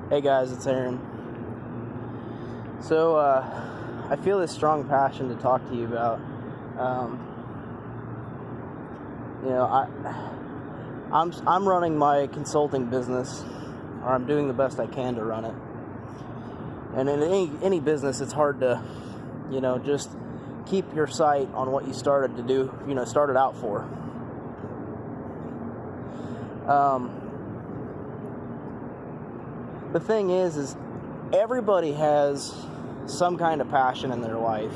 Hey guys, it's Aaron. So, I feel this strong passion to talk to you about. I'm running my consulting business, or I'm doing the best I can to run it. And in any business, it's hard to, just keep your sight on what you started to do, started out for. The thing is everybody has some kind of passion in their life.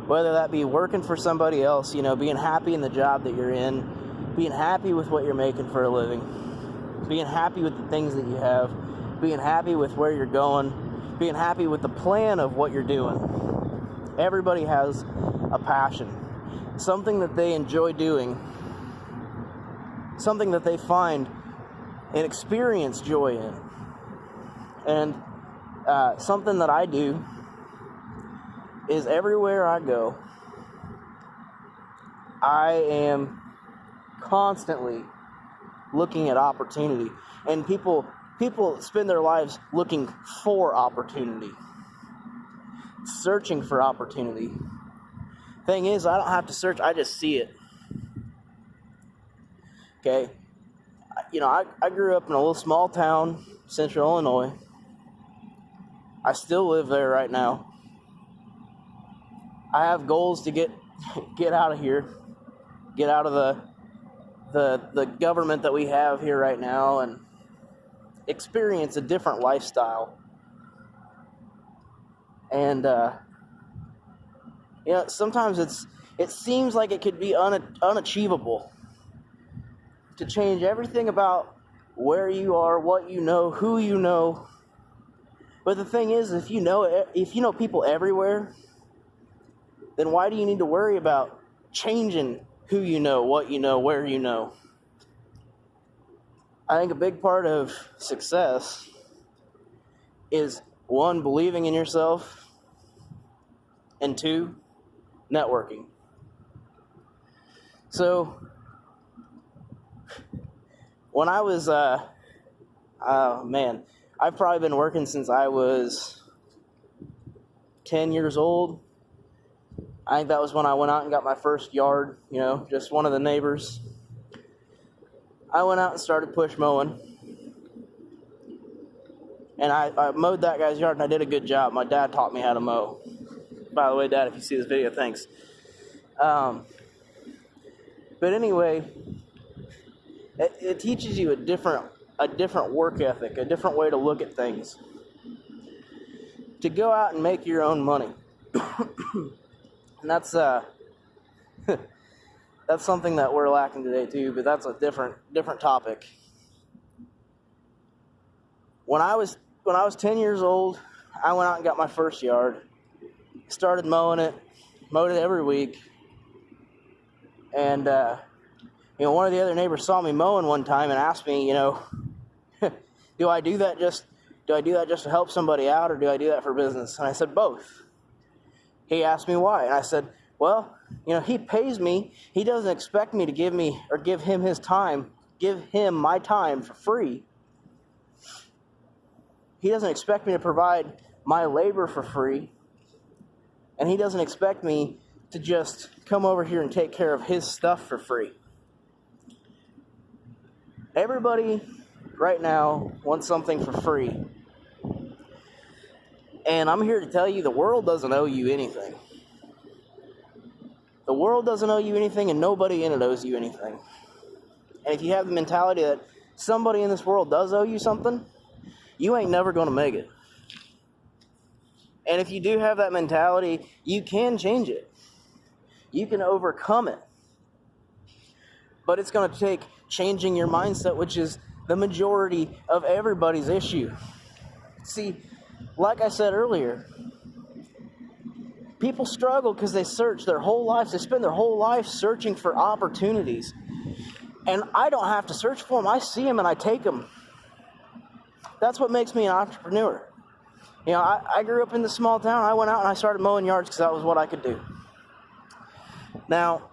Whether that be working for somebody else, being happy in the job that you're in, being happy with what you're making for a living, being happy with the things that you have, being happy with where you're going, being happy with the plan of what you're doing. Everybody has a passion, something that they enjoy doing, something that they find and experience joy in. And something that I do is everywhere I go, I am constantly looking at opportunity. And people spend their lives looking for opportunity, searching for opportunity. Thing is, I don't have to search, I just see it. Okay? I grew up in a little small town, central Illinois. I still live there right now. I have goals to get out of here, get out of the government that we have here right now, and experience a different lifestyle. And sometimes it seems like it could be unachievable to change everything about where you are, what you know, who you know. But the thing is, if you know people everywhere, then why do you need to worry about changing who you know, what you know, where you know? I think a big part of success is, one, believing in yourself, and two, networking. So, when I was, I've probably been working since I was 10 years old. I think that was when I went out and got my first yard, just one of the neighbors. I went out and started push mowing. And I mowed that guy's yard, and I did a good job. My dad taught me how to mow. By the way, Dad, if you see this video, thanks. But anyway, it teaches you a different work ethic, a different way to look at things. To go out and make your own money. And that's something that we're lacking today too, but that's a different topic. When I was 10 years old, I went out and got my first yard. Started mowed it every week. And one of the other neighbors saw me mowing one time and asked me, do I do that just to help somebody out, or do I do that for business? And I said both. He asked me why, and I said, well, he pays me. He doesn't expect me to give him my time for free. He doesn't expect me to provide my labor for free. And he doesn't expect me to just come over here and take care of his stuff for free. Everybody right now wants something for free. And I'm here to tell you, the world doesn't owe you anything. The world doesn't owe you anything, and nobody in it owes you anything. And if you have the mentality that somebody in this world does owe you something, you ain't never going to make it. And if you do have that mentality, you can change it. You can overcome it. But it's going to take changing your mindset, which is the majority of everybody's issue. See, like I said earlier, people struggle because they search their whole lives. They spend their whole life searching for opportunities. And I don't have to search for them. I see them and I take them. That's what makes me an entrepreneur. I grew up in this small town. I went out and I started mowing yards because that was what I could do. Now,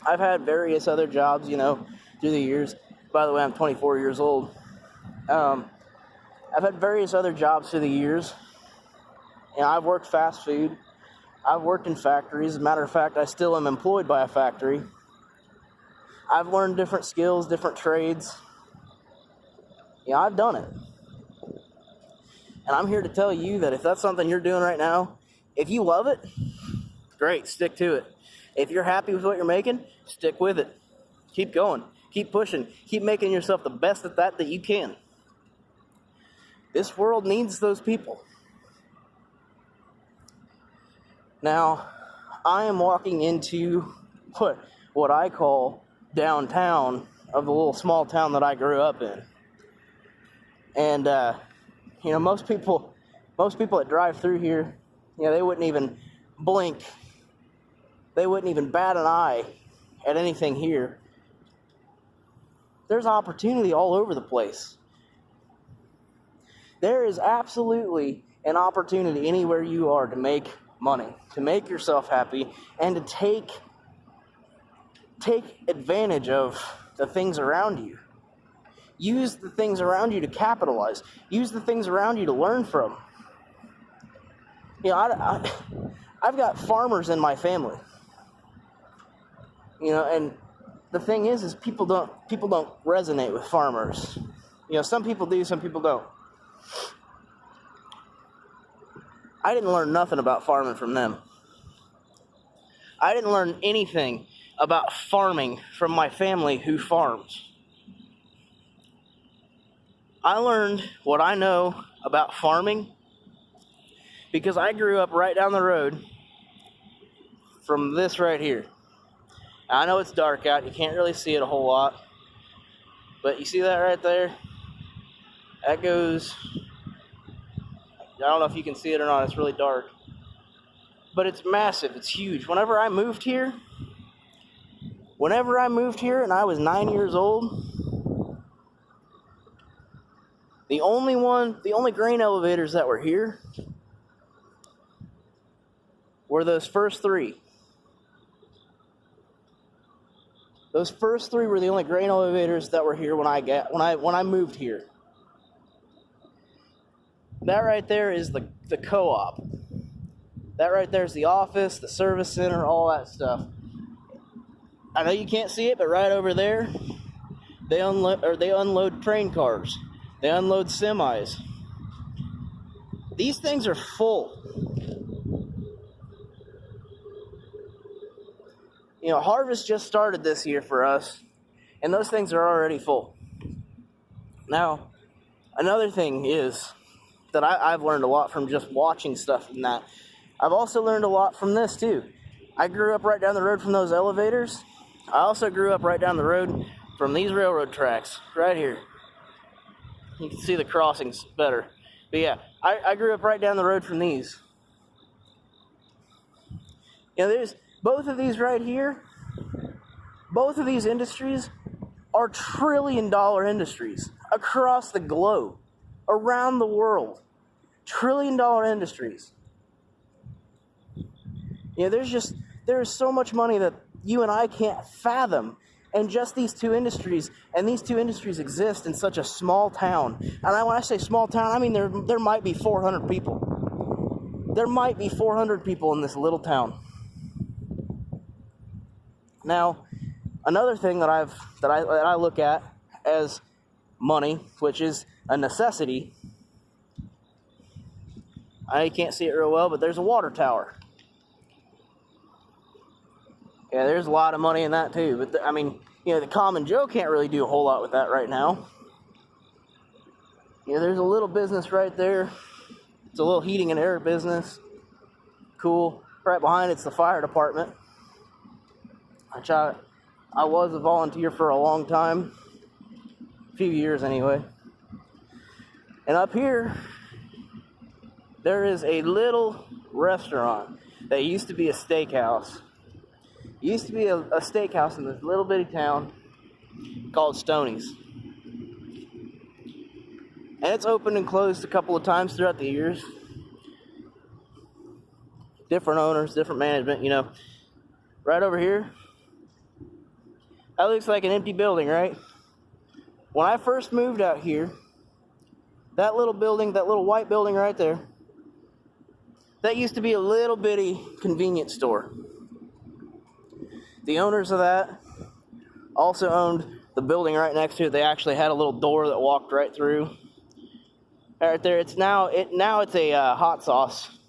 I've had various other jobs, through the years. By the way, I'm 24 years old. I've had various other jobs through the years. I've worked fast food. I've worked in factories. As a matter of fact, I still am employed by a factory. I've learned different skills, different trades. I've done it. And I'm here to tell you that if that's something you're doing right now, if you love it, great, stick to it. If you're happy with what you're making, stick with it. Keep going. Keep pushing. Keep making yourself the best at that you can. This world needs those people. Now, I am walking into what I call downtown of the little small town that I grew up in. And, most people that drive through here, they wouldn't even blink. They wouldn't even bat an eye at anything here. There's opportunity all over the place. There is absolutely an opportunity anywhere you are to make money, to make yourself happy, and to take advantage of the things around you. Use the things around you to capitalize. Use the things around you to learn from. I've got farmers in my family. And the thing is people don't resonate with farmers. Some people do, some people don't. I didn't learn nothing about farming from them. I didn't learn anything about farming from my family who farms. I learned what I know about farming because I grew up right down the road from this right here. I know it's dark out, you can't really see it a whole lot, but you see that right there? That goes, I don't know if you can see it or not, it's really dark. But it's massive, it's huge. Whenever I moved here and I was 9 years old, the only grain elevators that were here were those first three. Those first three were the only grain elevators that were here when I moved here. That right there is the co-op. That right there is the office, the service center, all that stuff. I know you can't see it, but right over there, they unload train cars. They unload semis. These things are full. Harvest just started this year for us, and those things are already full. Now, another thing is that I've learned a lot from just watching stuff and that. I've also learned a lot from this, too. I grew up right down the road from those elevators. I also grew up right down the road from these railroad tracks, right here. You can see the crossings better. But yeah, I grew up right down the road from these. There's both of these right here. Both of these industries are trillion-dollar industries across the globe, around the world. Trillion-dollar industries. There is so much money that you and I can't fathom. And just these two industries, and these two industries exist in such a small town. And when I say small town, I mean there might be 400 people. There might be 400 people in this little town. Now, another thing that I look at as money, which is a necessity. I can't see it real well, but there's a water tower. Yeah, there's a lot of money in that too. But the common Joe can't really do a whole lot with that right now. There's a little business right there. It's a little heating and air business. Cool. Right behind it's the fire department. Which I was a volunteer for a long time. A few years anyway. And up here, there is a little restaurant that used to be a steakhouse. It used to be a steakhouse in this little bitty town called Stoneys. And it's opened and closed a couple of times throughout the years. Different owners, different management, Right over here, that looks like an empty building, right? When I first moved out here, That little building, that little white building right there, that used to be a little bitty convenience store. The owners of that also owned the building right next to it. They actually had a little door that walked right through. Right there, it's a hot sauce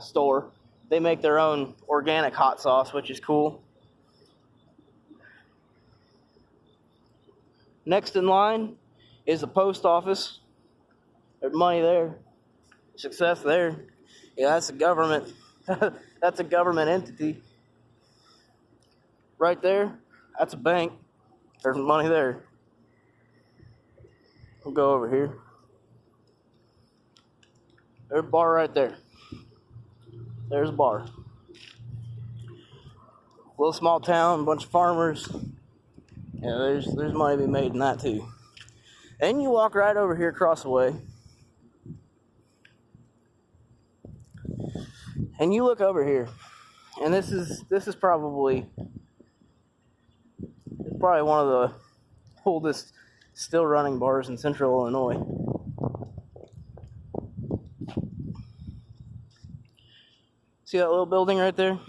store. They make their own organic hot sauce, which is cool. Next in line is the post office. There's money there. Success there. Yeah, that's a government. That's a government entity. Right there, that's a bank. There's money there. We'll go over here. There's a bar right there. There's a bar. Little small town, bunch of farmers. Yeah, there's money to be made in that too. And you walk right over here across the way. And you look over here. And this is probably one of the oldest still running bars in central Illinois. See that little building right there?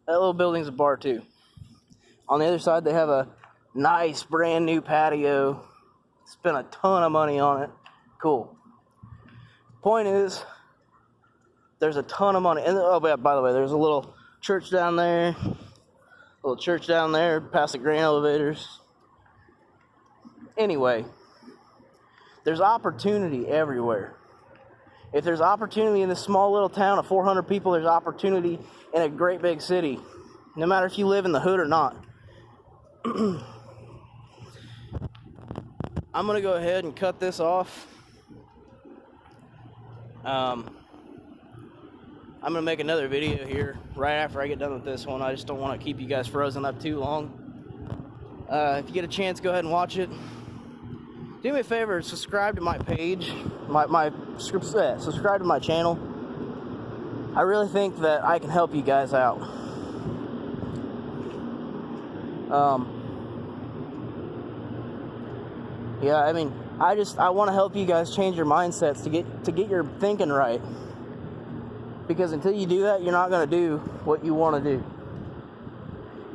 That little building's a bar too. On the other side, they have a nice brand new patio. Spent a ton of money on it. Cool. Point is, there's a ton of money. And oh, yeah, by the way, there's a little church down there. A little church down there past the grain elevators. Anyway, there's opportunity everywhere. If there's opportunity in this small little town of 400 people, there's opportunity in a great big city. No matter if you live in the hood or not. I'm going to go ahead and cut this off. I'm going to make another video here right after I get done with this one. I just don't want to keep you guys frozen up too long. If you get a chance, go ahead and watch it. Do me a favor, subscribe to my page, subscribe to my channel. I really think that I can help you guys out. Yeah, I mean, I want to help you guys change your mindsets to get your thinking right. Because until you do that, you're not going to do what you want to do.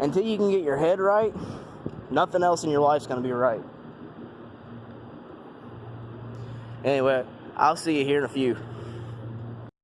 Until you can get your head right, nothing else in your life's going to be right. Anyway, I'll see you here in a few.